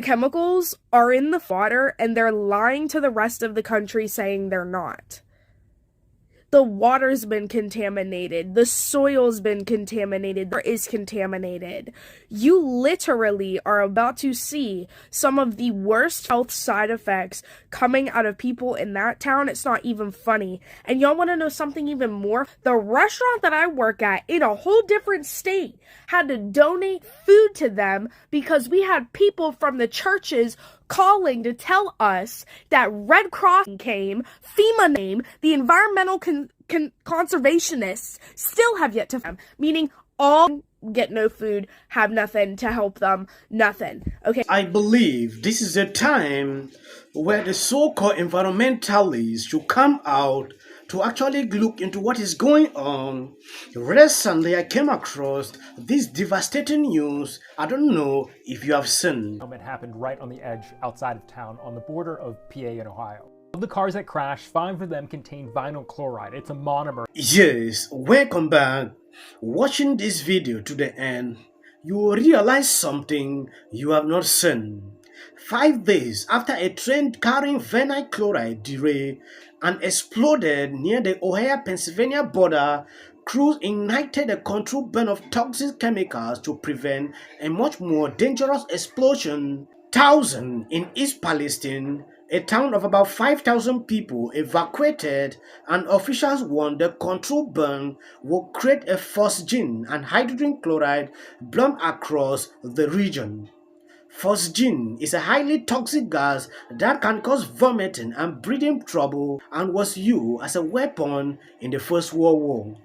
chemicals are in the water and they're lying to the rest of the country saying they're not. The water's been contaminated. The soil's been contaminated. The air is contaminated. You literally are about to see some of the worst health side effects coming out of people in that town. It's not even funny. And y'all want to know something even more? The restaurant that I work at in a whole different state had to donate food to them because we had people from the churches calling to tell us that Red Cross came, FEMA came, the environmental conservationists still have yet to come, meaning all get no food, have nothing to help them, nothing. Okay. I believe this is a time where the so-called environmentalists should come out to actually look into what is going on. Recently, I came across this devastating news. I don't know if you have seen. It happened right on the edge outside of town on the border of PA and Ohio. Of the cars that crashed, 5 of them contained vinyl chloride. It's a monomer. Yes, welcome back. Watching this video to the end, you will realize something you have not seen. 5 days after a train carrying vinyl chloride derailed and exploded near the Ohio-Pennsylvania border, crews ignited a controlled burn of toxic chemicals to prevent a much more dangerous explosion. Thousands in East Palestine, a town of about 5,000 people, evacuated, and officials warned the controlled burn will create a phosgene and hydrogen chloride blown across the region. Phosgene is a highly toxic gas that can cause vomiting and breathing trouble and was used as a weapon in the First World War.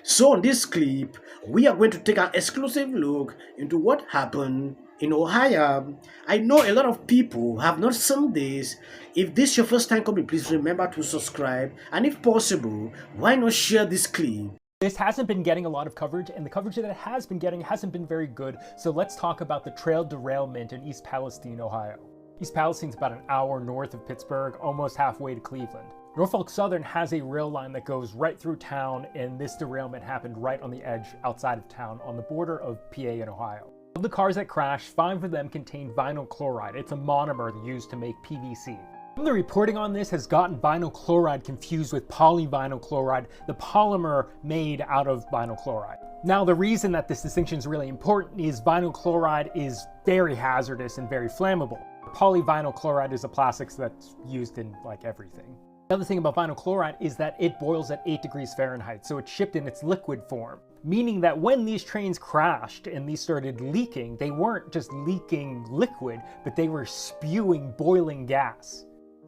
So in this clip, we are going to take an exclusive look into what happened in Ohio. I know a lot of people have not seen this. If this is your first time coming, please remember to subscribe, and if possible, why not share this clip? This hasn't been getting a lot of coverage, and the coverage that it has been getting hasn't been very good, so let's talk about the trail derailment in East Palestine, Ohio. East Palestine's about an hour north of Pittsburgh, almost halfway to Cleveland. Norfolk Southern has a rail line that goes right through town, and this derailment happened right on the edge outside of town on the border of PA and Ohio. Of the cars that crashed, 5 of them contained vinyl chloride. It's a monomer used to make PVC. The reporting on this has gotten vinyl chloride confused with polyvinyl chloride, the polymer made out of vinyl chloride. Now, the reason that this distinction is really important is vinyl chloride is very hazardous and very flammable. Polyvinyl chloride is a plastics that's used in like everything. The other thing about vinyl chloride is that it boils at 8 degrees Fahrenheit, so it's shipped in its liquid form. Meaning that when these trains crashed and these started leaking, they weren't just leaking liquid, but they were spewing boiling gas.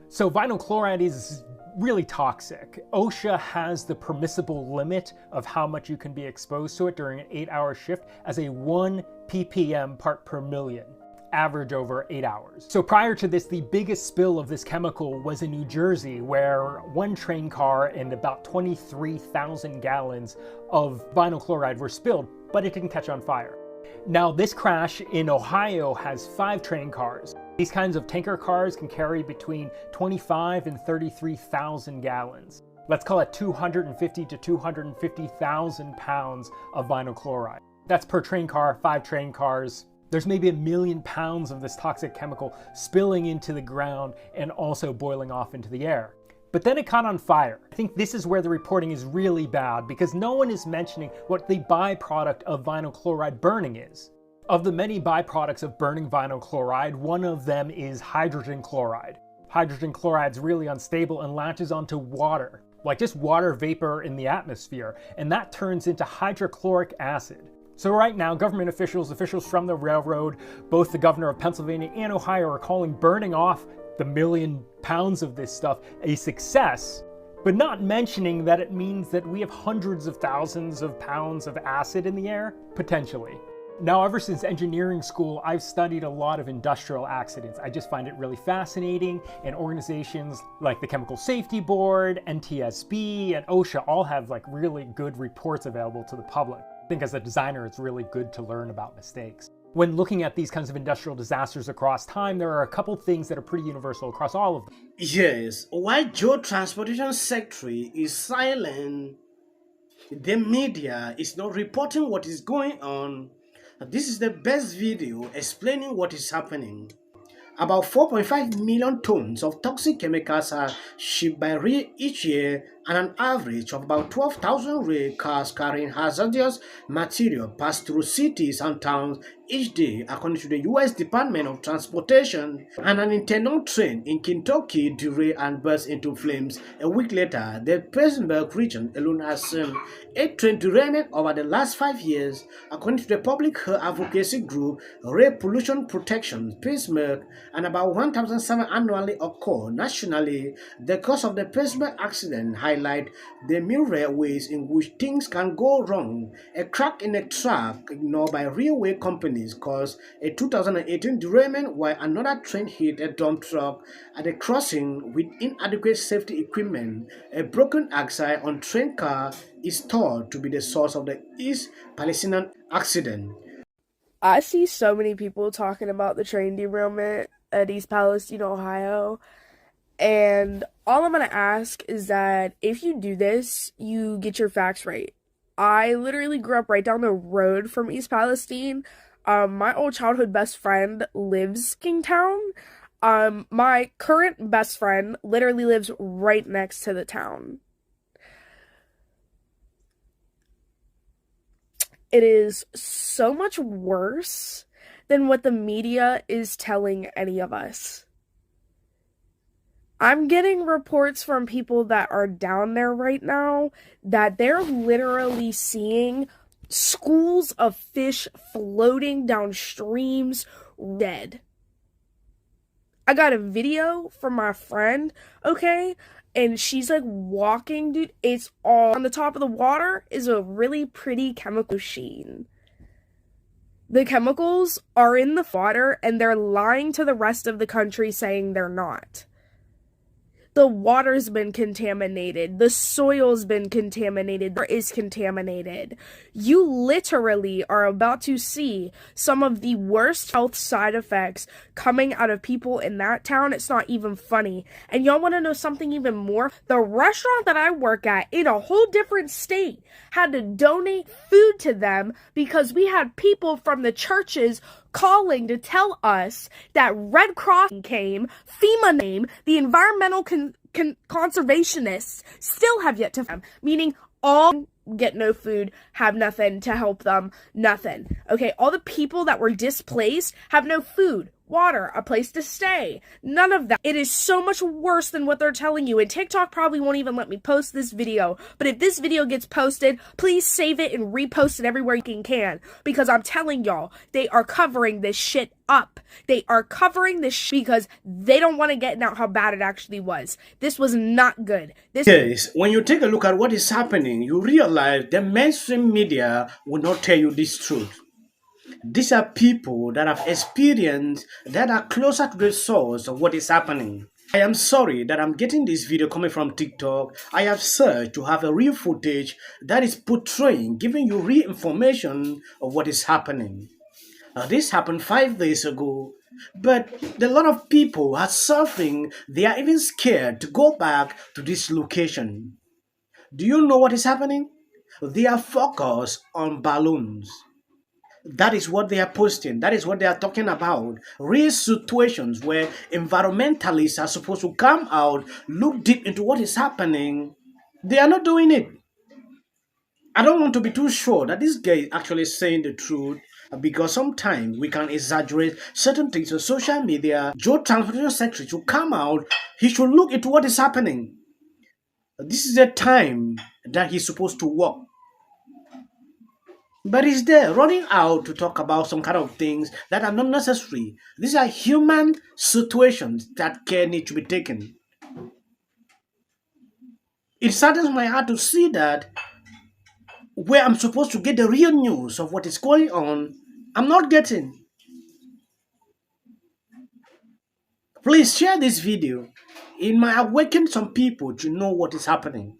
So vinyl chloride is really toxic. OSHA has the permissible limit of how much you can be exposed to it during an 8-hour shift as a 1 ppm part per million, average over 8 hours. So prior to this, the biggest spill of this chemical was in New Jersey, where 1 train car and about 23,000 gallons of vinyl chloride were spilled, but it didn't catch on fire. Now, this crash in Ohio has 5 train cars. These kinds of tanker cars can carry between 25 and 33,000 gallons. Let's call it 250 to 250,000 pounds of vinyl chloride. That's per train car, 5 train cars. There's maybe 1 million pounds of this toxic chemical spilling into the ground and also boiling off into the air. But then it caught on fire. I think this is where the reporting is really bad because no one is mentioning what the byproduct of vinyl chloride burning is. Of the many byproducts of burning vinyl chloride, one of them is hydrogen chloride. Hydrogen chloride is really unstable and latches onto water, like just water vapor in the atmosphere, and that turns into hydrochloric acid. So right now, government officials from the railroad, both the governor of Pennsylvania and Ohio are calling burning off the 1 million pounds of this stuff a success, but not mentioning that it means that we have hundreds of thousands of pounds of acid in the air, potentially. Now, ever since engineering school, I've studied a lot of industrial accidents. I just find it really fascinating, and organizations like the Chemical Safety Board, NTSB, and OSHA all have like really good reports available to the public. I think as a designer, it's really good to learn about mistakes. When looking at these kinds of industrial disasters across time, there are a couple things that are pretty universal across all of them. Yes, while Joe Transportation Secretary is silent, the media is not reporting what is going on. This is the best video explaining what is happening. About 4.5 million tons of toxic chemicals are shipped by rail each year, and an average of about 12,000 rail cars carrying hazardous material pass through cities and towns each day, according to the U.S. Department of Transportation. And an internal train in Kentucky derailed and burst into flames. A week later, the Pittsburgh region alone has seen 8 train derailments over the last 5 years, according to the public health advocacy group Rail Pollution Protection, Pittsburgh, and about 1,007 annually occur nationally. The cause of the Pittsburgh accident highlight the myriad ways in which things can go wrong. A crack in a track ignored by railway companies caused a 2018 derailment, while another train hit a dump truck at a crossing with inadequate safety equipment. A broken axle on train car is thought to be the source of the East Palestinian accident. I see so many people talking about the train derailment at East Palestine, Ohio. And all I'm going to ask is that if you do this, you get your facts right. I literally grew up right down the road from East Palestine. My old childhood best friend lives Kingstown. My current best friend literally lives right next to the town. It is so much worse than what the media is telling any of us. I'm getting reports from people that are down there right now that they're literally seeing schools of fish floating down streams dead. I got a video from my friend, okay? And she's like walking, dude. It's all on the top of the water is a really pretty chemical sheen. The chemicals are in the water and they're lying to the rest of the country saying they're not. The water's been contaminated. The soil's been contaminated. There is contaminated. You literally are about to see some of the worst health side effects coming out of people in that town. It's not even funny. And y'all want to know something even more? The restaurant that I work at in a whole different state had to donate food to them because we had people from the churches calling to tell us that Red Cross came, FEMA came, the environmental conservationists still have yet to come, meaning all get no food, have nothing to help them, nothing. Okay, all the people that were displaced have no food, water, a place to stay, none of that. It is so much worse than what they're telling you, and TikTok probably won't even let me post this video, but if this video gets posted, please save it and repost it everywhere you can, because I'm telling y'all, they are covering this shit up. They are covering this because they don't want to get out how bad it actually was. This was not good. Yes, when you take a look at what is happening, you realize the mainstream media will not tell you this truth. These are people that have experienced, that are closer to the source of what is happening. I am sorry that I'm getting this video coming from TikTok. I have searched to have a real footage that is portraying, giving you real information of what is happening. This happened 5 days ago, but a lot of people are suffering. They are even scared to go back to this location. Do you know what is happening? They are focused on balloons. That is what they are posting. That is what they are talking about. Real situations where environmentalists are supposed to come out, look deep into what is happening. They are not doing it. I don't want to be too sure that this guy is actually saying the truth, because sometimes we can exaggerate certain things on social media. Joe Transportation Secretary should come out. He should look into what is happening. This is the time that he's supposed to work. But he's there running out to talk about some kind of things that are not necessary. These are human situations that care need to be taken. It saddens my heart to see that where I'm supposed to get the real news of what is going on, I'm not getting. Please share this video. It might awaken some people to know what is happening.